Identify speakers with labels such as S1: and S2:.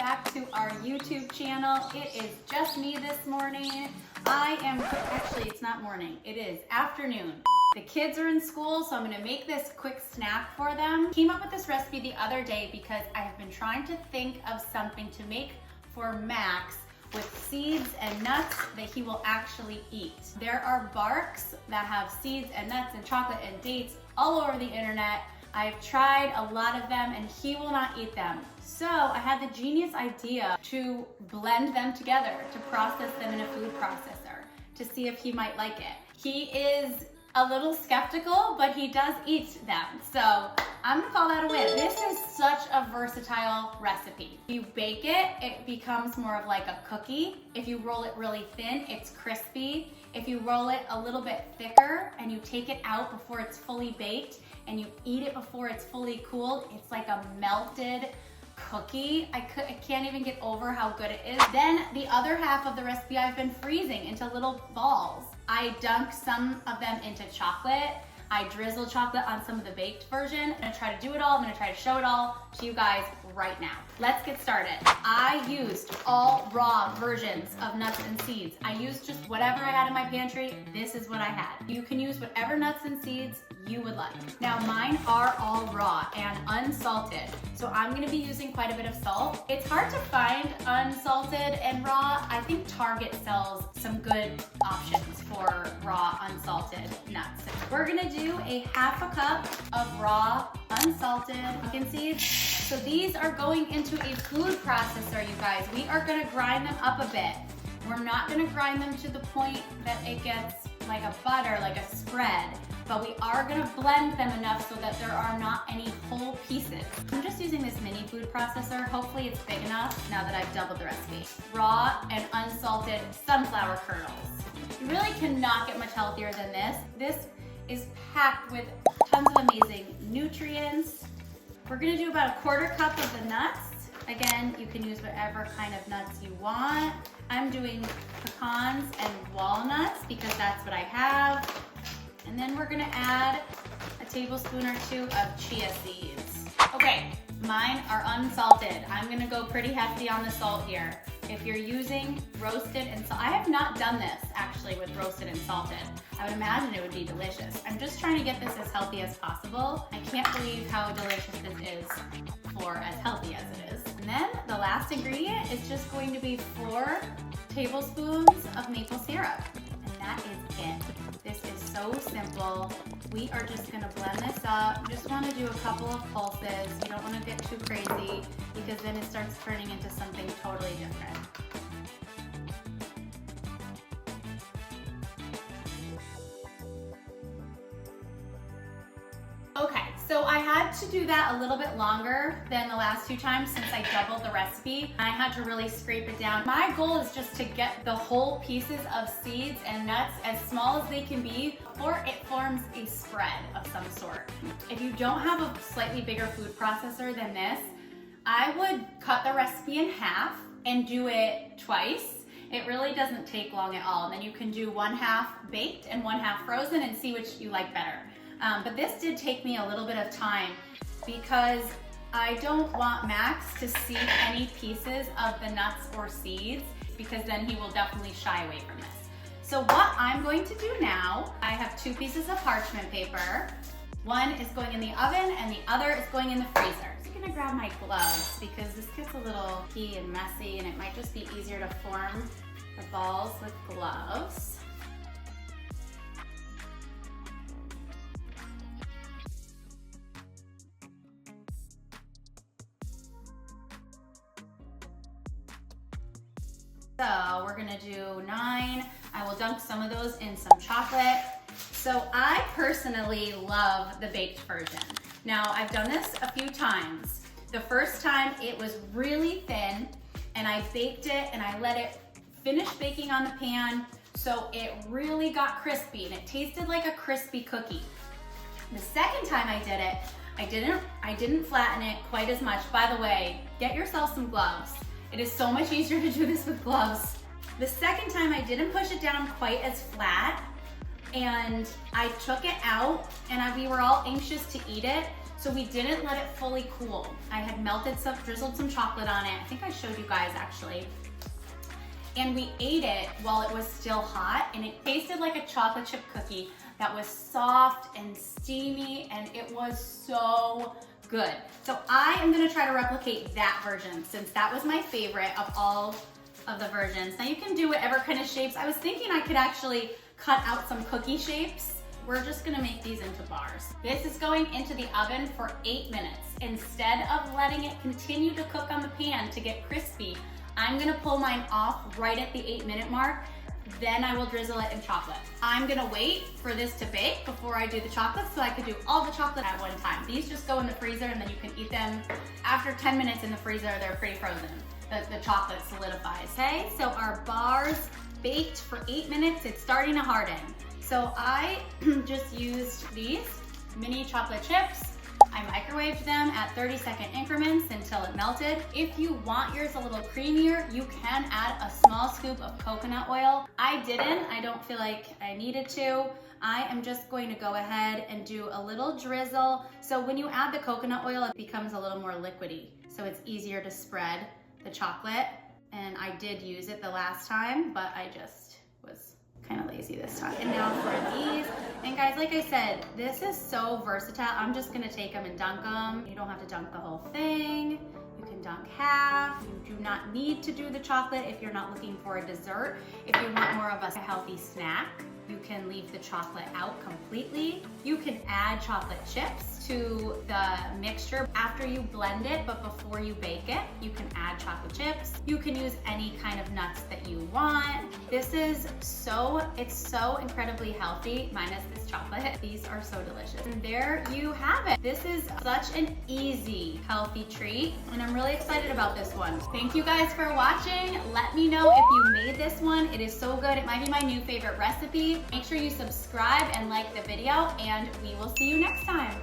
S1: back to our YouTube channel. It is just me this morning. Actually it's not morning, it is afternoon. The kids are in school, so I'm gonna make this quick snack for them. Came up with this recipe the other day because I have been trying to think of something to make for Max with seeds and nuts that he will actually eat. There are barks that have seeds and nuts and chocolate and dates all over the internet. I've tried a lot of them and he will not eat them. So I had the genius idea to blend them together, to process them in a food processor, to see if he might like it. He is a little skeptical, but he does eat them. So I'm gonna call that a win. This is such a versatile recipe. If you bake it, it becomes more of like a cookie. If you roll it really thin, it's crispy. If you roll it a little bit thicker and you take it out before it's fully baked and you eat it before it's fully cooled, it's like a melted cookie. I can't even get over how good it is. Then the other half of the recipe I've been freezing into little balls. I dunk some of them into chocolate. I drizzle chocolate on some of the baked version. I'm gonna try to do it all. I'm gonna try to show it all to you guys right now. Let's get started. I used all raw versions of nuts and seeds. I used just whatever I had in my pantry. This is what I had. You can use whatever nuts and seeds you would like. Now mine are all raw and unsalted, so I'm gonna be using quite a bit of salt. It's hard to find unsalted and raw. I think Target sells some good options for raw unsalted nuts. We're gonna do a half a cup of raw unsalted pumpkin seeds. So these are going into a food processor, you guys. We are gonna grind them up a bit. We're not gonna grind them to the point that it gets like a butter, like a spread, but we are gonna blend them enough so that there are not any whole pieces. I'm just using this mini food processor. Hopefully it's big enough now that I've doubled the recipe. Raw and unsalted sunflower kernels. You really cannot get much healthier than this. This is packed with tons of amazing nutrients. We're gonna do about a quarter cup of the nuts. Again, you can use whatever kind of nuts you want. I'm doing pecans and walnuts because that's what I have. And then we're gonna add a tablespoon or two of chia seeds. Okay, mine are unsalted. I'm gonna go pretty hefty on the salt here. If you're using roasted and I have not done this actually with roasted and salted. I would imagine it would be delicious. I'm just trying to get this as healthy as possible. I can't believe how delicious this is for as healthy as it is. And then the last ingredient is just going to be 4 tablespoons of maple syrup. And that is it. This is so simple. We are just gonna blend this up. You just wanna do a couple of pulses. You don't wanna get too crazy because then it starts turning into something totally different. Okay, so I had to do that a little bit longer than the last 2 times since I doubled the recipe. I had to really scrape it down. My goal is just to get the whole pieces of seeds and nuts as small as they can be before it forms a spread of some sort. If you don't have a slightly bigger food processor than this, I would cut the recipe in half and do it twice. It really doesn't take long at all. And then you can do 1/2 baked and 1/2 frozen and see which you like better. But this did take me a little bit of time because I don't want Max to see any pieces of the nuts or seeds because then he will definitely shy away from this. So what I'm going to do now, I have 2 pieces of parchment paper. One is going in the oven and the other is going in the freezer. So I'm gonna grab my gloves because this gets a little pee and messy and it might just be easier to form the balls with gloves. So we're gonna do 9. I will dunk some of those in some chocolate. So I personally love the baked version. Now I've done this a few times. The first time it was really thin and I baked it and I let it finish baking on the pan so it really got crispy and it tasted like a crispy cookie. The second time I did it, I didn't flatten it quite as much. By the way, get yourself some gloves. It is so much easier to do this with gloves. The second time I didn't push it down quite as flat and I took it out and we were all anxious to eat it. So we didn't let it fully cool. I had drizzled some chocolate on it. I think I showed you guys actually. And we ate it while it was still hot, and it tasted like a chocolate chip cookie that was soft and steamy, and it was so good. So I am gonna try to replicate that version since that was my favorite of all of the versions. Now you can do whatever kind of shapes. I was thinking I could actually cut out some cookie shapes. We're just gonna make these into bars. This is going into the oven for 8 minutes. Instead of letting it continue to cook on the pan to get crispy, I'm gonna pull mine off right at the 8-minute mark, then I will drizzle it in chocolate. I'm gonna wait for this to bake before I do the chocolate so I could do all the chocolate at one time. These just go in the freezer and then you can eat them after 10 minutes in the freezer. They're pretty frozen. The chocolate solidifies. Okay, so our bars baked for 8 minutes. It's starting to harden. So I just used these mini chocolate chips. I microwaved them at 30-second increments until it melted. If you want yours a little creamier, you can add a small scoop of coconut oil. I didn't, I don't feel like I needed to. I am just going to go ahead and do a little drizzle. So when you add the coconut oil, it becomes a little more liquidy. So it's easier to spread the chocolate. And I did use it the last time, but I just was kind of lazy this time. And now for these, and guys, like I said, this is so versatile. I'm just gonna take them and dunk them. You don't have to dunk the whole thing. You can dunk half. You do not need to do the chocolate if you're not looking for a dessert. If you want more of a healthy snack, you can leave the chocolate out completely. You can add chocolate chips to the mixture after you blend it, but before you bake it, you can add chocolate chips. You can use any kind of nuts that you want. This is it's so incredibly healthy, minus this chocolate. These are so delicious. And there you have it. This is such an easy, healthy treat, and I'm really excited about this one. Thank you guys for watching. Let me know if you made this one. It is so good. It might be my new favorite recipe. Make sure you subscribe and like the video, and we will see you next time.